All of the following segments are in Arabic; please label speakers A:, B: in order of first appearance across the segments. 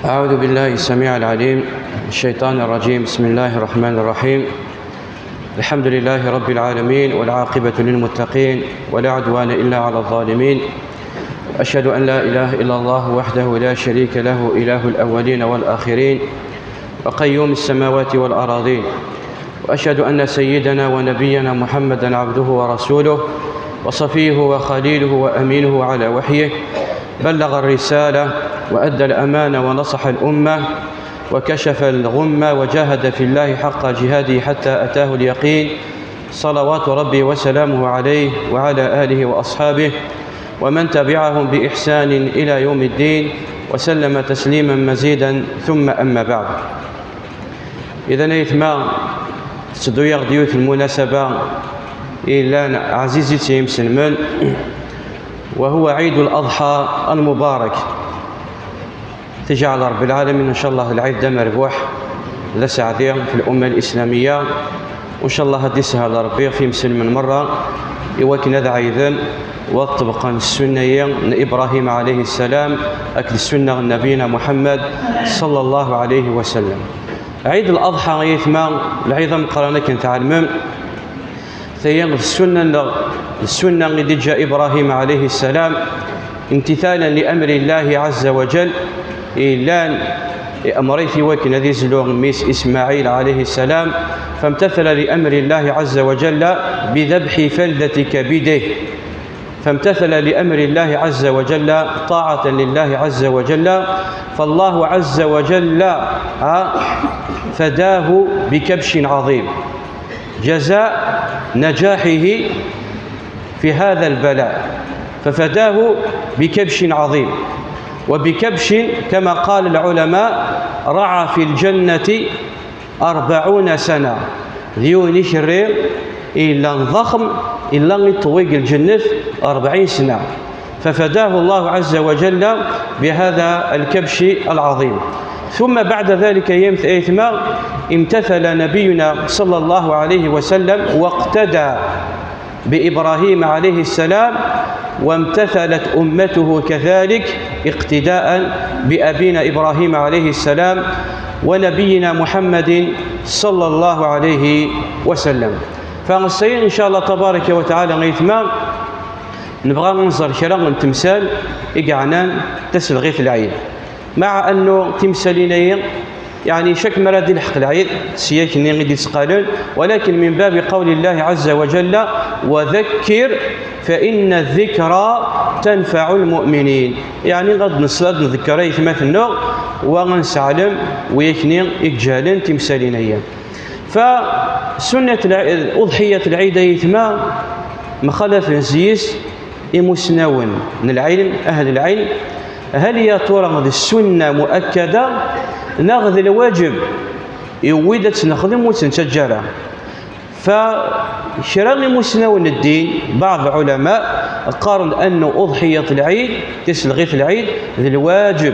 A: أعوذ بالله السميع العليم من الشيطان الرجيم. بسم الله الرحمن الرحيم. الحمد لله رب العالمين، والعاقبة للمتقين، ولا عدوان إلا على الظالمين. أشهد أن لا إله إلا الله وحده لا شريك له، إله الأولين والآخرين، وقيوم السماوات والأراضين. وأشهد أن سيدنا ونبينا محمدا عبده ورسوله، وصفيه وخليله وأمينه على وحيه. بلغ الرسالة وأدى الأمانة ونصح الأمة وكشف الغمة، وجاهد في الله حق جهاده حتى أتاه اليقين. صلوات ربي وسلامه عليه وعلى آله وأصحابه ومن تبعهم بإحسان إلى يوم الدين، وسلم تسليما مزيدا. ثم أما بعد. إذن يثما تدوية غديو في المناسبة إلى عزيزي تيم سلمان، وهو عيد الأضحى المبارك. تجعل رب العالمين إن شاء الله العيد ده مربوح لسعدية في الأمة الإسلامية، وإن شاء الله هدي سهل ربي في مسلم مرة يوكن هذا عيدا وطبقا السنة إبراهيم عليه السلام أكل السنة نبينا محمد صلى الله عليه وسلم. عيد الأضحى يثما العيد مقرنة كنت علمم ثيام السنة التي جاء إبراهيم عليه السلام امتثالا لأمر الله عز وجل، إعلان أمري في وكن ذي زلوغ ميس إسماعيل عليه السلام، فامتثل لأمر الله عز وجل بذبح فلذة كبده، فامتثل لأمر الله عز وجل طاعة لله عز وجل. فالله عز وجل فداه بكبش عظيم جزاء نجاحه في هذا البلاء، ففداه بكبش عظيم. وبكبش كما قال العلماء رعى في الجنة 40 سنة، ذيو نشرير إلا ضخم إلا نطويق الجنة 40 سنة، ففداه الله عز وجل بهذا الكبش العظيم. ثم بعد ذلك يمث إثما امتثل نبينا صلى الله عليه وسلم واقتدى بإبراهيم عليه السلام، وامتثلت أمته كذلك اقتداء بأبينا إبراهيم عليه السلام ونبينا محمد صلى الله عليه وسلم. فنستعين إن شاء الله تبارك وتعالى غيثما نبغى ننظر كرا من تمثال إقعنان تسل غيث العيد، مع أنه تمثالين يعني شك مراد الحق العيد سياك نغيد يتقالون، ولكن من باب قول الله عز وجل وذكر فإن الذكرى تنفع المؤمنين، يعني غد نصلد نذكر ثمات النوع ونسعلم ويكني إجالا تمثالين. فسنة أضحية العيد يثما مخالف زيس إمسناون من العلم أهل العلم، هل يا ترى هذه السنة مؤكدة ناخذ الواجب يودت نخدم وتنتجرها؟ فشراغ مسنون الدين بعض العلماء قارن أن أضحية العيد تسلغي في العيد ذي الواجب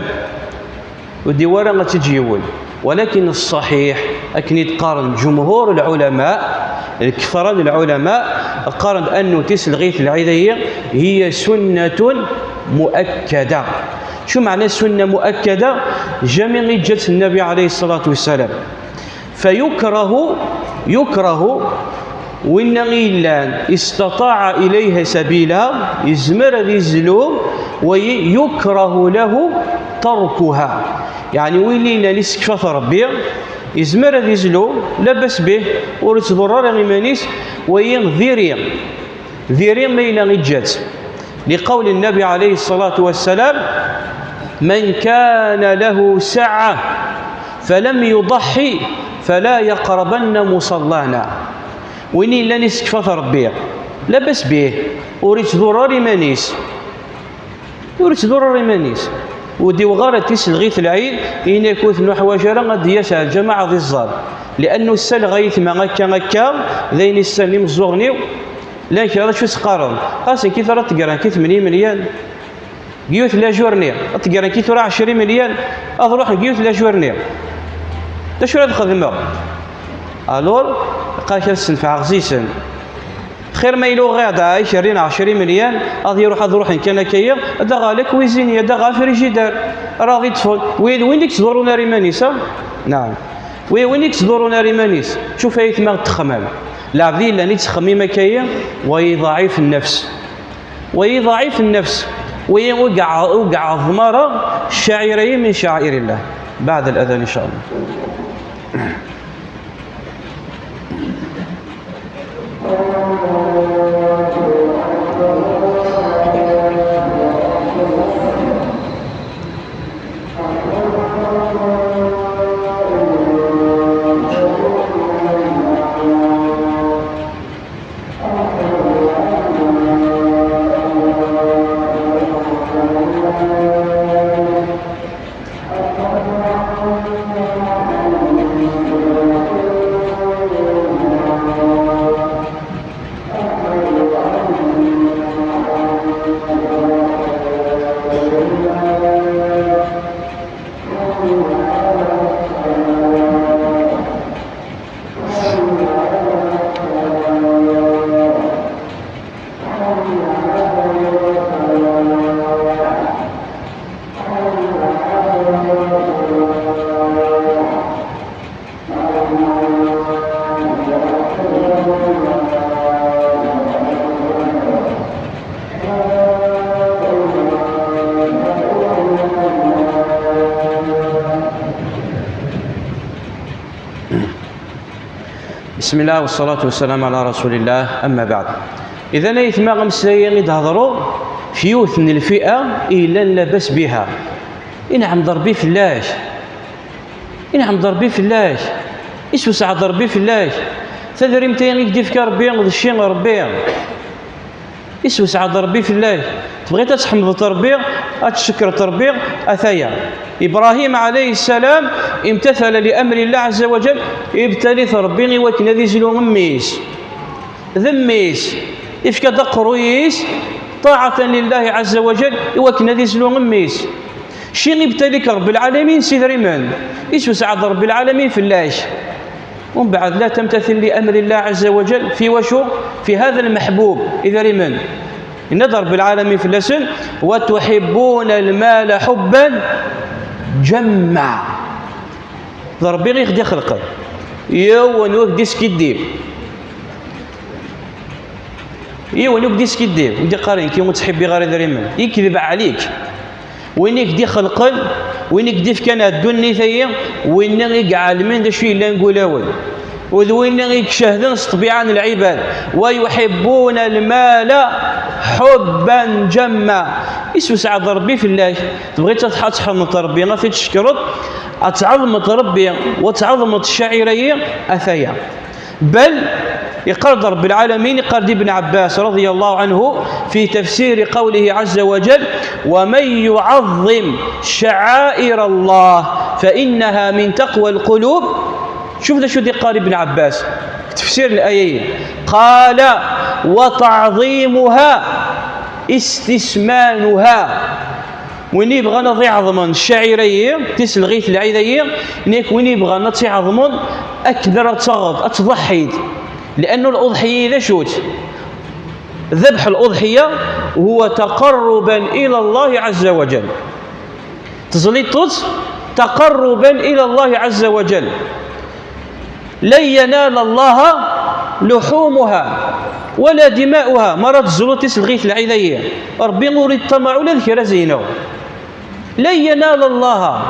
A: ودي ورقة تجيول، ولكن الصحيح أكن يتقارن جمهور العلماء الكثرة العلماء قارن أنه تسلغي في العيد هي سنة مؤكدة. شو معنى سنة مؤكدة؟ جميع جت النبي عليه الصلاة والسلام، فيكره وإن غيلان استطاع إليها سبيلا يزمر يزلوم، ويكره له تركها، يعني ويلي نسك فث ربي يزمر يزلوم لا بس به ورتضرر غيمانيس وينذيري ما إلا غيجات، لقول النبي عليه الصلاة والسلام من كان له سعة فلم يضحي فلا يقربن مصلانا. ويني لا نسك فث ربي لا بس به وريت ضرر مانيس ودي وغارة تسلغيث العيد إن يكون ثنو حواجرة غادي يسعى الجماعة ذي الظال، لأنه السلغيث ما غكا ذين السلم الزغنيو لا كذا شو سقارن قاسن كيف راه تقرا كي 80 مليون قيوت لا جورني تقرا كي ترى 20 مليون اروح قيوت لا جورني دا شو راه خدمه الور قال كنستنفع غزيسن خير ما يلو غادا 20 مليون غادي يروح كان كيا هذا غالك ويزيني هذا غا فريجيدار راضي يطفل وين ديك تدورون ريمانيسا نعم وين تدورون ريمانيس شوف هي ثما تخمم العبد الا ني تخمم كيا ويضعف النفس وقع ضمارة شاعرية من شعائر الله بعد الأذان إن شاء الله. بسم الله والصلاة والسلام على رسول الله. أما بعد، إذا يثما غمسايا يتهضروا في يوث من الفئة إلا لبس بها إنعم ضربي فلاش إيش وسع ضربي فلاش تدري متى يديفك ربي غد الشين ربي إيش وسع ضربي فلاش تبغي تحمد ربي أتشكر ربي أثايا. إبراهيم عليه السلام امتثل لأمر الله عز وجل ابتلي ربي وكنا ذي زلو مميس ذميس إفك دقرويس طاعة لله عز وجل وكنا ذي زلو مميس شي يبتليك رب العالمين سيدري من إيش وسعد رب العالمين فلاش ومن بعد لا تمتثل لأمر الله عز وجل في وشو في هذا المحبوب إذا لمن النظر بالعالمين في اللسن وتحبون المال حبا جمع ضربي غير خدي خلقه يوانوك ديسكيديب يوانوك ديسكيديب ودي قارين كي متحبي غير دريمن يكذب عليك وينك دي خلقا وينك دي كان الدنيا ثيا وين يقع من ذا شويه لا نقول اول وذوين يكشهدن طبيعان العباد ويحبون المال حبا جما اسم سعد ربي في الله تبغي تحمد ربي غادي تشكرط اتعظمت ربي وتعظمت الشاعريه اثايا بل يقرض رب العالمين يقرض ابن عباس رضي الله عنه في تفسير قوله عز وجل ومن يعظم شعائر الله فإنها من تقوى القلوب. شوف ذا شو دي قال ابن عباس تفسير الآية قال وتعظيمها استسمانها وين يبغى نضيع عظما الشاعريه تسلغيث العيديه نيك وين يبغى نطيع عظما اكثر تغض اتضحيد لانه الاضحيه ذا شوت ذبح الاضحيه هو تقربا الى الله عز وجل تزليط تقربا الى الله عز وجل لن ينال الله لحومها ولا دماؤها مرض الزلوط تسلغيث العيديه ربي يريد الطمع ولا ذكر زينه لن ينال الله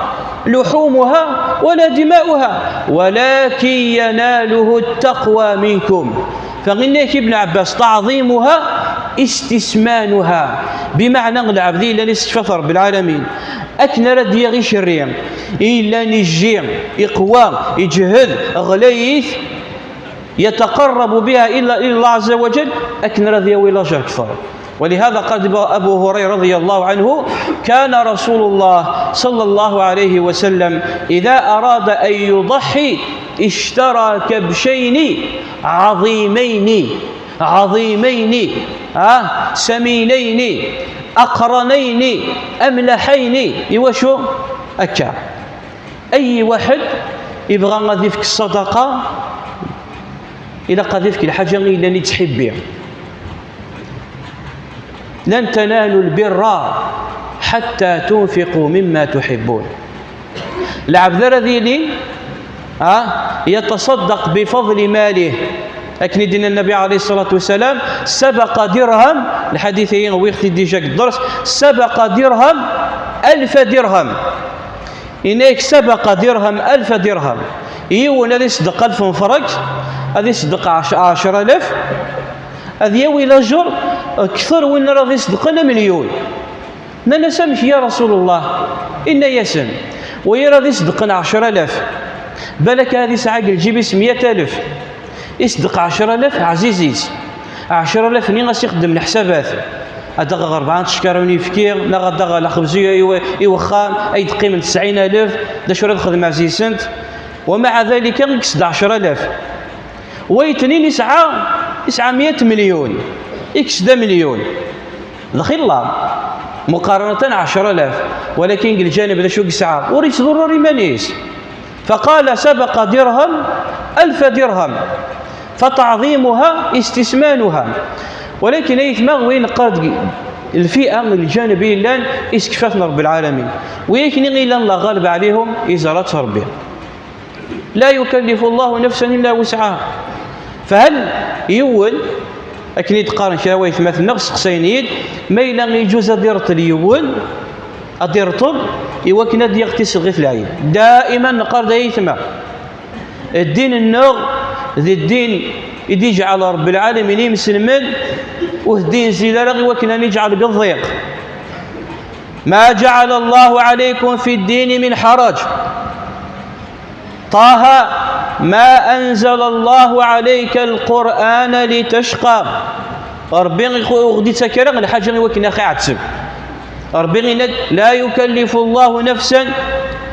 A: لحومها ولا دماؤها ولكن يناله التقوى منكم. فغنيك ابن عباس تعظيمها استسمانها بمعنى العبد إلا نستشفى رب العالمين أكن رد يغي شريا إلا نجي إقوى يجهد غليث يتقرب بها إلا الله عز وجل أكن رد يوي لا أكثر. ولهذا قال أبو هريرة رضي الله عنه كان رسول الله صلى الله عليه وسلم إذا أراد أن يضحي اشترى كبشين عظيمين سمينين أقرنين أملحين يوشو أكا أي واحد يبغى غادي فيك الصدقة إذا قضيتك الحاجة إلا اللي تحب بها لن تنالوا البر حتى تنفقوا مما تحبون. العبد الذي يتصدق بفضل ماله، لكن دين النبي عليه الصلاة والسلام سبق درهم، الحديث هو ديجا الدرس، سبق درهم 1000 درهم. إنك سبق درهم 1000 درهم، يوين هذا يصدق 1000 فرق، هذا يصدق 10,000، هذا يوي الأجر أكثر وين راه يصدق أنا مليون. أنا سمح يا رسول الله إن يسن ويرى يصدق 10,000، بالك هذه ساعة الجيب 100,000 يصدق 10,000 عزيزيز 10,000 ني غاس يخدم الحسابات هذا 4 تشكروني يفكير لا غدا لا خبزيه يوخام اي دقي من 90,000 دا شو راه خدم عزيزنت، ومع ذلك يكسد 10,000 ويتنين يسعى 100 مليون يكسد مليون دخيل الله مقارنة 10,000. ولكن الجانب ذا شو يسعى وريت ضروري مانيس، فقال سبق درهم 1000 درهم فتعظيمها استثمانها. ولكن ايثما وين قاد الفئة من الجانبية لان اسكفاتنا رب العالمين، ويكن غير الله غالب عليهم إزالة ربي. لا يكلف الله نفسا إلا وسعها. فهل يول لكن يتقارن شراويت مثل نفس قسينيد ما إلا يجوز ديرت اليول أديرطل يوكنا ديغتيس غير العين دائما نقار دايتما الدين النغ ذي الدين يدي يجعل رب العالمين يمسلمن والدين زيلارغ وكنا نجعل بالضيق. ما جعل الله عليكم في الدين من حرج. طه ما أنزل الله عليك القرآن لتشقى. ربي غدي تكرر الحاجة وكنا خي عتسب ربي لا يكلف الله نفسا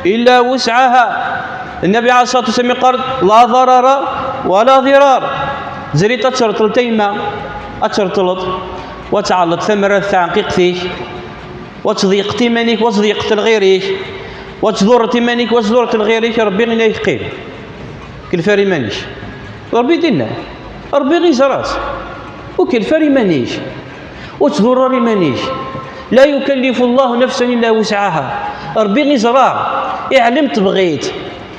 A: إلا وسعها. النبي عليه الصلاة والسلام قال لا ضرر ولا ضرار. زريت أتشرطل تيما أتشرطلط وتعلط ثمرة تعقيق فيك وتضيق تيمانيك وتضيق لغيريك وتضر تيمانيك وتضر لغيريك. ربي غير يثقيل كل فاري مانيش ربي دينا ربي غير زرات وكل فاري مانيش وتضر مانيش. لا يكلف الله نفسا إلا وسعها. ربي غير زرار علمت بغيت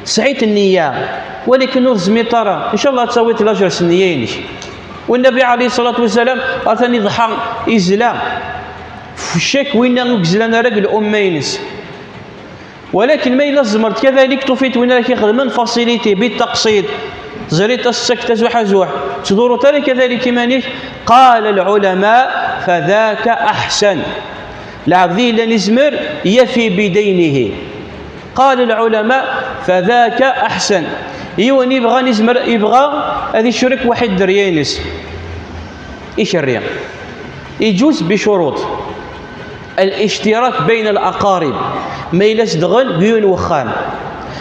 A: سعيت النية ولكن نرزمي ترى إن شاء الله تسويت الأجر سنيينش. والنبي عليه الصلاة والسلام أثني ضحى إزلام في الشك وين نقزلنا رجل أمينس. ولكن ما يلزمرت كذلك توفيت وين راك يخدم فاسيليتي بالتقسيط زريت السكتة زوح زوح تدور تاني كذلك مانيش. قال العلماء فذاك أحسن. العبدي لا نزمر يفي بدينه. قال العلماء فذاك أحسن. إيوان يبغى نزمر يبغى هذه الشرك واحد دريانس إيش الرياء يجوز بشروط الاشتراك بين الأقارب ما يلاش دغن بيون وخان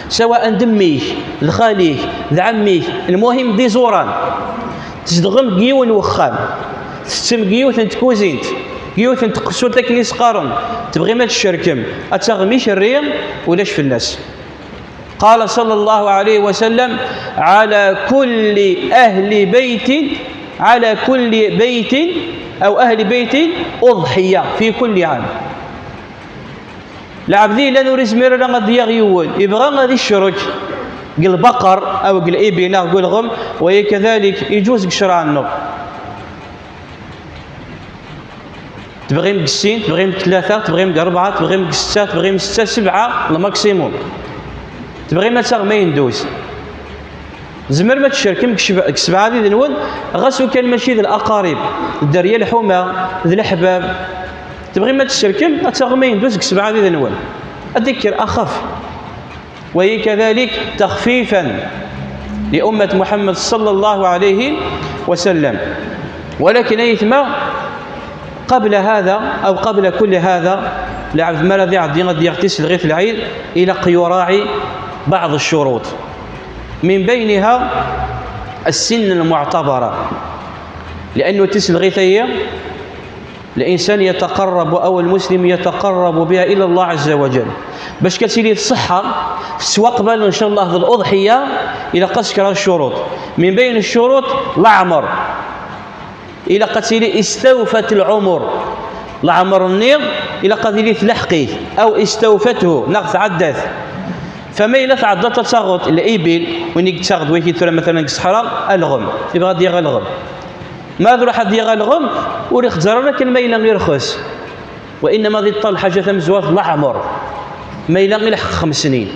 A: سواء دميك الخاليك ذعميك المهم دي زوران تشدغن بيون وخان تسم جيوث انت كوزينت جيوث انت قصوتك نيس قارن تبغي ما تشركم أتغميش الريم ولاش في الناس. قال صلى الله عليه وسلم على كل أهل بيت أو أهل بيت أضحية في كل عام. العبدي لا نوريز مير لا غادي يغيون يبغى غادي الشرك قل بقر أو قل إبل أو قل غم وهي كذلك يجوز قشرع النور. تبغي مقسين تبغي ثلاثة تبغي أربعة تبغي ستة تبغي ستة سبعة الماكسيموم تبغي ما تاغ ما يندوز زمر ما تشاركم كسبعة ذي نون غاسو كان ماشي ذي الأقارب الدرية الحومة ذي الأحباب تبغي ما تشاركم تاغ ما يندوز كسبعة ذي نون. أذكر أخف وهي كذلك تخفيفا لأمة محمد صلى الله عليه وسلم. ولكن أيثما قبل هذا أو قبل كل هذا لعبد ما الذي غادي يغتسل غيث العيد إلى يراعي بعض الشروط من بينها السن المعتبرة. لأنه تسل غيثية الإنسان يتقرب أو المسلم يتقرب بها إلى الله عز وجل باش كتسيلي الصحة سواء قبل إن شاء الله ذي الأضحية إلى قسكر الشروط. من بين الشروط العمر إلى قتيل استوفت العمر العمر النيض إلى قضية تلحقيه أو استوفته نقص عدث. فما إلا تعدت تغط الإبل وين تغط ويكي ترى مثلا الصحراء الغم يبغى ديغ الغم ماذا راح ديغ الغم وريخ تزرر لكن ما إلا غير خس وإنما ذي الطل حاجة ثمزوات العمر ما إلا غير 5 سنين.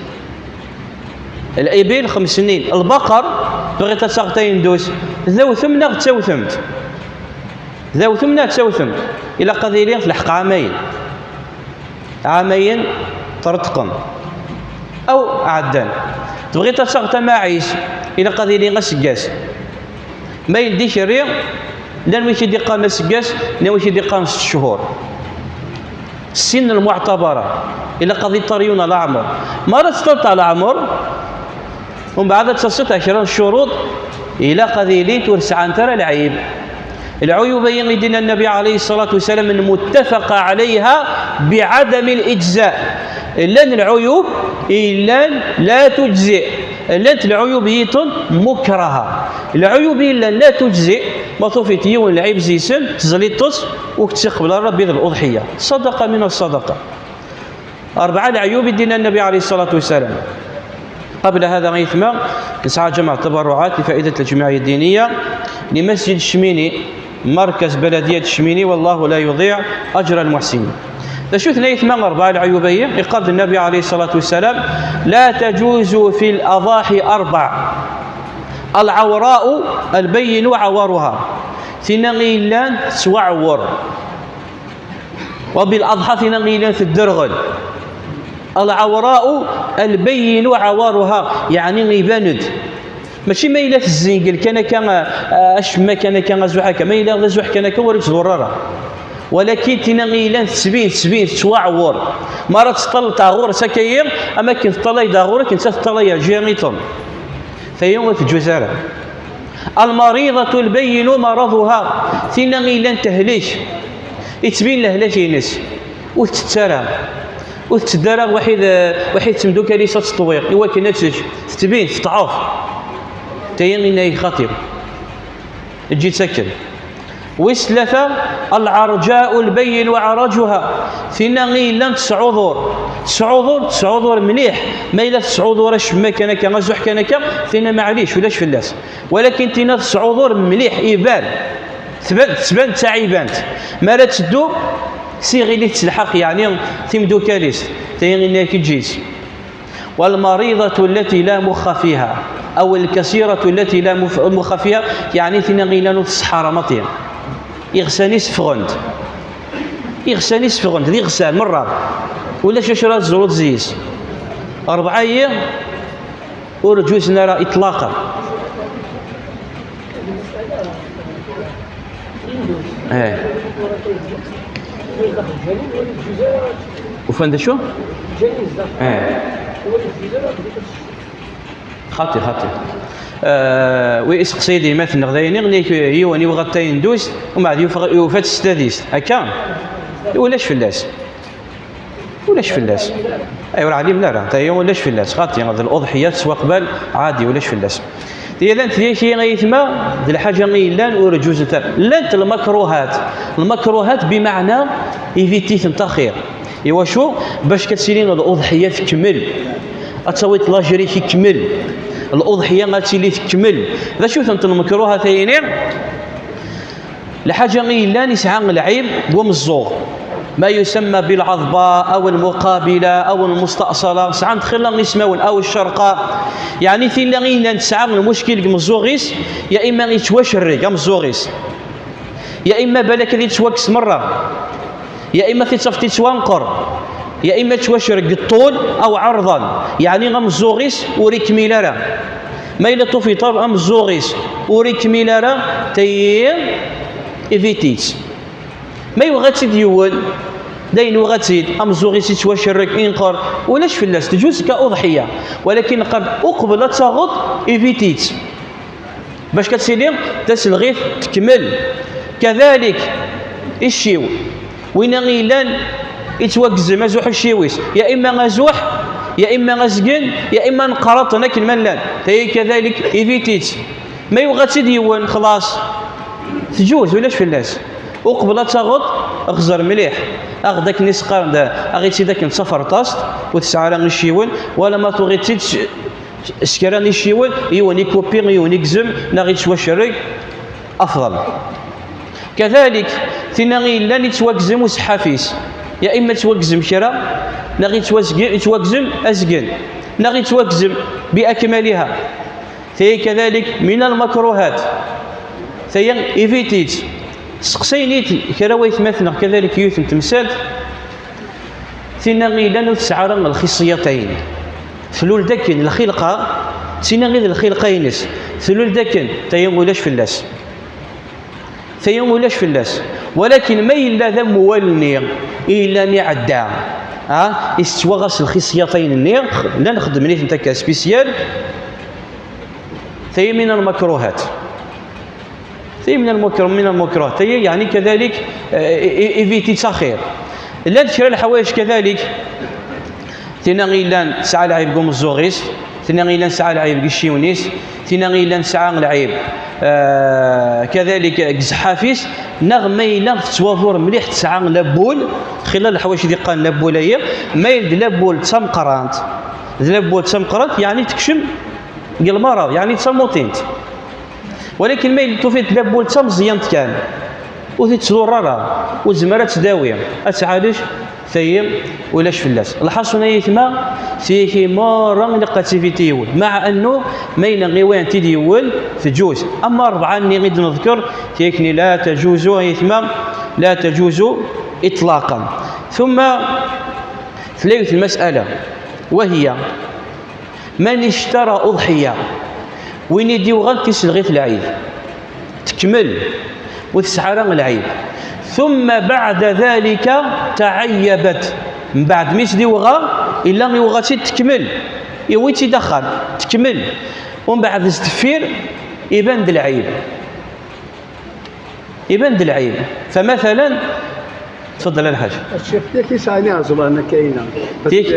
A: الإبل 5 سنين. البقر بغيت تغطين دوس ذو ثمنة تسوثمت ذو ثمنة تسوثمت إلى قضية تلحق عامين ترتقم أو عدان. تبغي تغطى ماعيش إلى قضية غسقاس ما يديش الريق لأن ويش يدقان السقاس لأن ويش يدقان 6 شهور. السن المعتبرة إلى قضية طريون الأعمر مرة تطلع الأعمر ومن بعد تصلت 10 شروط إلى قضية تورسعان ترى العيوب يدنا النبي عليه الصلاة والسلام المتفق عليها بعدم الإجزاء. لأن العيوب إلا لا تجزئ لأن العيوب هيتون مكرهة. العيوب إلا لا تجزئ ما طوفيت يوم العيب زيسن تزليطس وتقبل ربي ذي الأضحية صدقة من الصدقة. 4 العيوب يدنا النبي عليه الصلاة والسلام. قبل هذا غيثما نسعى جمع تبرعات لفائدة الجمعية الدينية لمسجد الشميني مركز بلدية الشميني والله لا يضيع أجر المحسنين. شو ثنين 4 العيوبية يقال النبي عليه الصلاة والسلام لا تجوز في الأضاحي 4 العوراء البين عورها ثنغيلان سوعور وبالأضحى ثنغيلان في الدرغل. العوراء البين عورها يعني غيباند ماشي ما إلا في الزنقل كان أشما كان زوحة ما إلا زوح كان وريت ضرارة ولكن تنغيلان سبين توعور مرات تطل تاغور سكير أما كنت تطلي داغور كنت تطلي جيريتون فيوم في الجزارة. المريضة البين مرضها تنغيلان تهليش يتبين له لا ناس وتتسرى وتدرى واحد تمدوك ليس تطويق إوا كنا تتبين تضعف تيغينا خطير تجي تسكن. وثلاثة العرجاء البين وعرجها فينا غيلا 9 ظهور مليح ما إلا 9 ظهور شما كان غزوح كان فينا معليش ولاش فلاس ولكن تينا 9 ظهور مليح يبان تبان تاع يبانت ما لا تدو سيغي لي تلحق يعني تمدو كاليس تيغينا كي تجيس. والمريضة التي لا مخ فيها أو الكثيرة التي لا مخ فيها يعني فينا غيلا الصحارى مطير يغساني سفغند ذي غسان مرة ولا شاشرات زروت زيس 4 أيام ورجوز نرى إطلاقا. وفند شو؟ خاطي ويسق سيدي مثل غدايني غنيك يواني وغطين دوس ومن بعد يوفات السداديس هكا ولاش فلاس ايوا عليم لا راه تا ولاش فلاس خاطي هذا الاضحيات سوا قبل عادي ولاش فلاس ديال انت شي غيثما ذي الحاجه غيلان ورجوز لانت المكروهات بمعنى ايفيتي تاخير ايوا شو باش كتسيرين الاضحيه تكمل اتسويت لاجري كيكمل الاضحيه غاتسيلي تكمل ذا شو ثمت المكروهه ثاني الحاجه غيلان يسعى العيب ومزوغ ما يسمى بالعظباء او المقابله او المستأصله ساعه دخلنا نسماون او الشرقاء يعني في غيلان تسعى المشكل مزوغيس يا اما يتواشري يا مزوغيس يا اما بالك اللي تواكس مره يا اما تصفتي توانقر يا اما تواشرك بالطول او عرضا يعني غمزوغيس وريك ميلارا ما الا طوفي طاب غمزوغيس وريك ميلارا تي ايفيتيت ما يغاتي ديول داين وغاتي غمزوغيس تواشرك انقر ولاش فلاس تجوز كاضحيه ولكن قد اقبل تغط ايفيتيت باش كتسيلي تسلغيث تكمل. كذلك الشيو وين غيلان يتوكز مزوح الشيويس يا اما غزوح يا اما غزقن يا اما نقرط هناك الملان هي كذلك ايفيتيت ما يبغى تديون خلاص تجوز ولاش فلاس وقبل تغط غزر مليح اغداك نسقار اغي تيداك نصفر طاست وتسعى راه الشيول ولا ما تغي تيتش سكراني الشيول يوني كوبي يوني كزم ناغي تشواشري افضل. كذلك ثناغي لا نتواكزم وسحافيس يا اما تواكزم شرا ناغي تواكزم ازقن ناغي تواكزم باكملها. ثي كذلك من المكروهات ثي ايفيتيت سقسينيت كراويت مثلا كذلك يوثم تمثال ثناغي لا نتسعر الخصيتين ثلول دكن الخلقه ثناغي الخلقينس ثلول دكن تيمولاش في اللاس ثيمولاش في اللاس ولكن ما إلا ذا موالني إلا نعدى استواغس الخصيتين النير لا نخدم نيت نتا سبيسيال ثي من المكروهات ثي من المكروهات ثي يعني كذلك ايفيتي تاخير لا تشرى الحوايج كذلك ثينا غيلان سعى العيب قوم الزوغيس ثينا غيلان سعى العيب قشيونيس ثينا غيلان سعى العيب كذلك كزحافيس نغمي لا تواظر مليح تسعى لابول خلال الحوايج اللي قال لابوليه ما يد لابول تمقرانت لابول تمقرانت يعني تكشم قال المرض يعني تصموتينت ولكن ما يد توفيت لابول تمزيانت كان وتتزور راه وزمرات تداوي اتعالج ثيم ولاش فلاس الحاصل يتما فيه مارا لقاتيفيتي مع انه ما ينغيوان تيديول في جوز اما اربعه اللي غيد نذكر تيكني لا تجوز يتما لا تجوز اطلاقا. ثم ثلاث المساله وهي من اشترى اضحيه وين يديو غير تيسلغي في العيد تكمل وتسعر العيد ثم بعد ذلك تعيبت من بعد مش ديوغا الا غيوغا تكمل يوي تيدخل تكمل ومن بعد التفير يبان العيب العيب. فمثلا تفضل الحاج
B: الشيخ ديك يساني عزلان كاينه ديك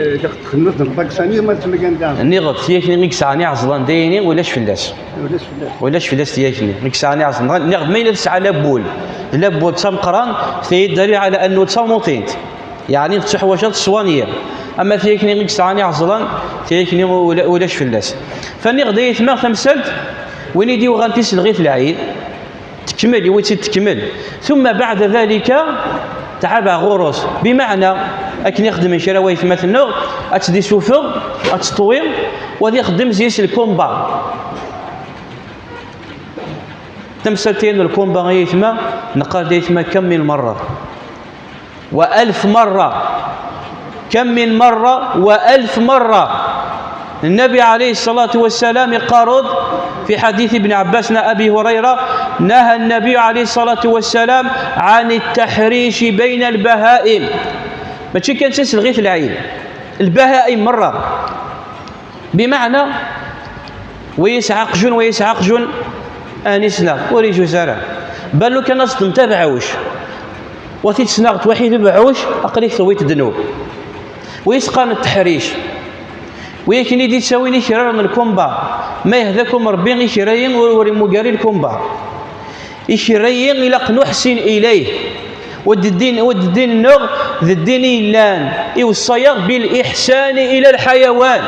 B: خدمت الباك ثاني ما تلقى ندام
A: نيغط تيكني غيك ساني عزلان دايني ولاش فلاس تيكني غيك ساني عزلان نيغط ما ينفس على بول لابول تمقران في الدليل على انه تصموتينت يعني تحواشات الصوانيه اما تيكني غيك ساني عزلان تيكني ولاش فلاس فني غدا يتما خمسلت وين يديو غانتيس لغيت العيد تكمل يويتي تكمل ثم بعد ذلك تعبى غروس بمعنى اكن يخدم شراوي في مثلا اتدي سوفر اتطوير وذي يخدم زيس الكومبا تمثلتين الكومبا غيثما نقال ديثما كم من مره و1000 مره كم من مره و1000 مره النبي عليه الصلاة والسلام يقارض في حديث ابن عباس أبي هريرة نهى النبي عليه الصلاة والسلام عن التحريش بين البهائم ماشي كان تسلغي في العين البهائم مرة بمعنى ويسعق جن آنسنا وريجو زرع بل لو كان أصلا تبعوش وتتسنغت وحيد بعوش أقريك ثويت الذنوب ويسقان التحريش ويكن يدي تساويني شرار من الكومبا ما يهذاكم ربي غي شرايين وريموغاري الكومبا يشرايين الى نحسن اليه ود الدين النغ ذي الدين إلان يوصيغ بالإحسان إلى الحيوان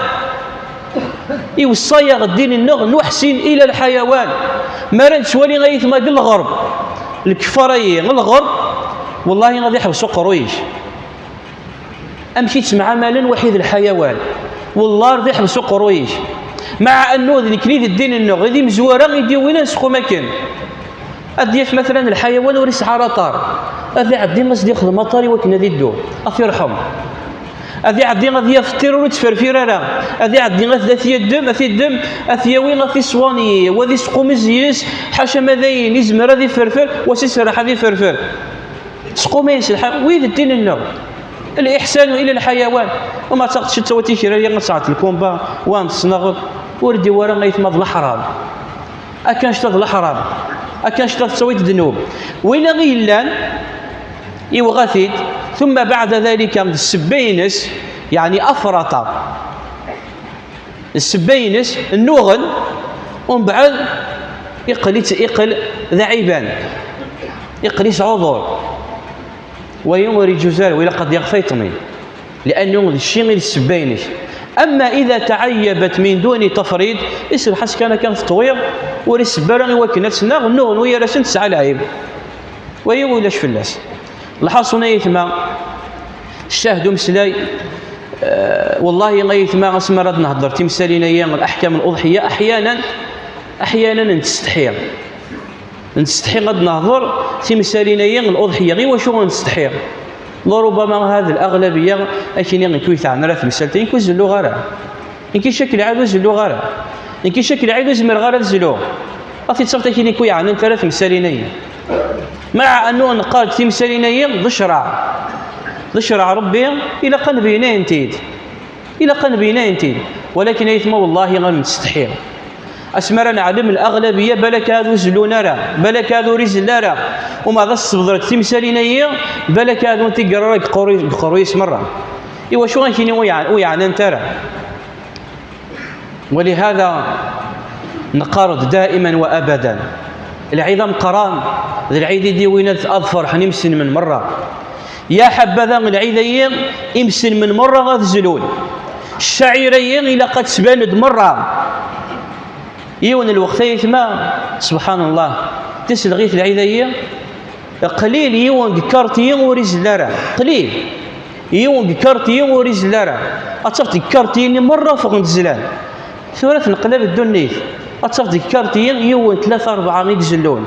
A: يوصيغ الدين النغ نحسن إلى الحيوان ما رانش ولي غيث ما الغرب الكفارية الغرب والله غادي يحبسوا قرويش أمشي تسمع مالا وحيد الحيوان والله غادي يحبسوا قرويش مع أنه ذي الدين النغ غادي مزوارة غيدي وين نسخو مكان أديف مثلا الحيوان وريس عرطار أذي عدي غادي ياخذ مطاري وكنا ذي الدور أفي يرحم أذي عدي غادي يفطر وتفرفير راه أذي عدي غادي الدم أثيوي غادي صواني وذي سقو مزيس حاشا ماذاين يزمر هذي فرفر وسيسرح هذي فرفر سقو ما ينسى وين الدين النغ الإحسان إلى الحيوان وما تاخذش تواتي كيرا غتسعط الكومبا وان تصنغ وردي ورا غيتمض الحرام أكان شتاض الحرام أكان شتاض تسويت الذنوب وين غيلان يوغثيد ثم بعد ذلك السبينس يعني أفرط السبينس النوغل ومن بعد يقل ذعيبان يقليس عذر ويمري جزال وإلا قد يغفيطني لأنه الشيء غير السباينش. أما إذا تعيبت من دون تفريط يصير حس كان في طوير وري السبارة يوكلنا تسناغ النور ويا راسن تسعى العيب ويولاش في الناس الحاصل يثما الشاهد مسلاي والله غيثما اسمى راد نهضر تمثالين ايام الاحكام الاضحيه احيانا نستحي غاد نهضر تمثالين ايام الاضحيه غير واش نستحي لربما هذه الاغلبيه اكيني كويث عن راه تمثالتين كوزلو غير إنكي شكل عاد زلو غير إنكي شكل عاد زمر غير زلو أفي تصفت كيني كوي عن ثلاث مثالين مع أنه نقال تمثالين ضشرع ربي إلى قلبينا انتيد ولكن يثم والله غير نستحيل أسمر نعلم الأغلبية بلك هذو زلونارا بلك هذو رزلارا وما ذا الصبضرك تمثالين بلك هذو تقررك قرويس مرة إيوا شو غنكيني ويعني انترى. ولهذا نقارض دائما وأبدا العظام قران ذي العيد دي وين أظفر حنمسن من مرة يا حبذا العيدين يمسن من مرة غذزلون الشعيرين إلى قد سباند مرة يون الوقت يثما سبحان الله تسل غيث العيدين قليل يون كارتيين ورزلارا قليل يون كارتيين ورزلارا أتصفت كارتيين مرة فوق الزلال ثلاث نقلب الدنيا أتصفت كارتيين يون 3-4 يجزلون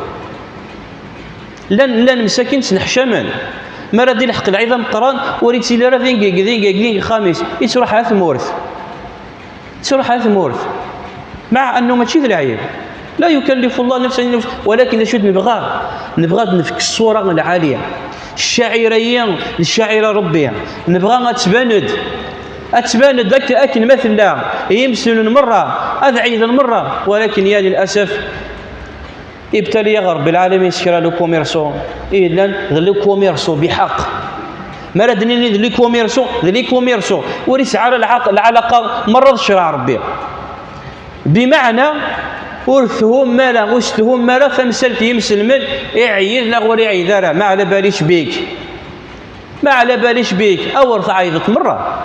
A: لن مساكين سنحشمن ما راه دير الحق العظام قران وريت سيلا راه ذين خامس يتروح على ثمورث مع انه ماشي ذي العيب لا يكلف الله نفسا الا وسعها ولكن شو نبغى نفك الصوره العاليه الشاعريه للشاعره ربيه نبغى اتباند ذاك اكل مثلا يمثل مره هذا عيد المره ولكن يا للاسف ابتلي رب العالمين سكرا لو كوميرسو اذن ذلي كوميرسو بحق ما ردني ذلي كوميرسو وريس على العلاقه مره الشرع ربي بمعنى ورثهم مالا وستهم مالا فمسلت يمسلمن يعيد نغور يعيد ما على باليش بيك اورث عيضت مره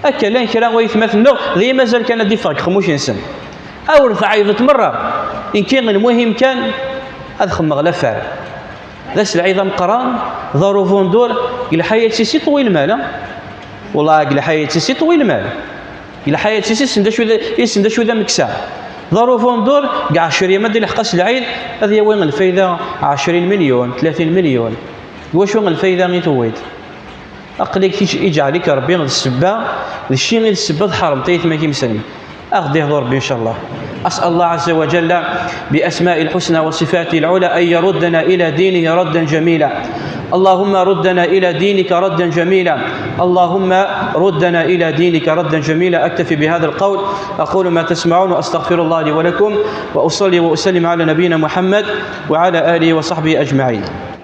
A: اكلان كرا ويتمثل ذي مازال كان دي فرق 25 سنه اورث عيضت مره إن كان المهم كان أدخل مغلفة ذاس العظام قران ظروف دور إلى حياة سيسي طويل المال والله إلى حياة سيسي طويل المال إلى حياة سيسي سندشو ذا مكسا ظروف دور قاع 10 مد لحقاس العيد هذه وين الفايدة 20 مليون 30 مليون واش وين الفايدة غير تويد أقلك يجعلك ربي السبة الشيء غير السبة حرام تيث ما كيمسلم أخذ ربي إن شاء الله. أسأل الله عز وجل بأسماء الحسنى وصفاته العلى أن يردنا إلى دينه ردا جميلا. اللهم ردنا إلى دينك ردا جميلا. اللهم ردنا إلى دينك ردا جميلا. أكتفي بهذا القول أقول ما تسمعون وأستغفر الله لي ولكم وأصلي وأسلم على نبينا محمد وعلى آله وصحبه أجمعين.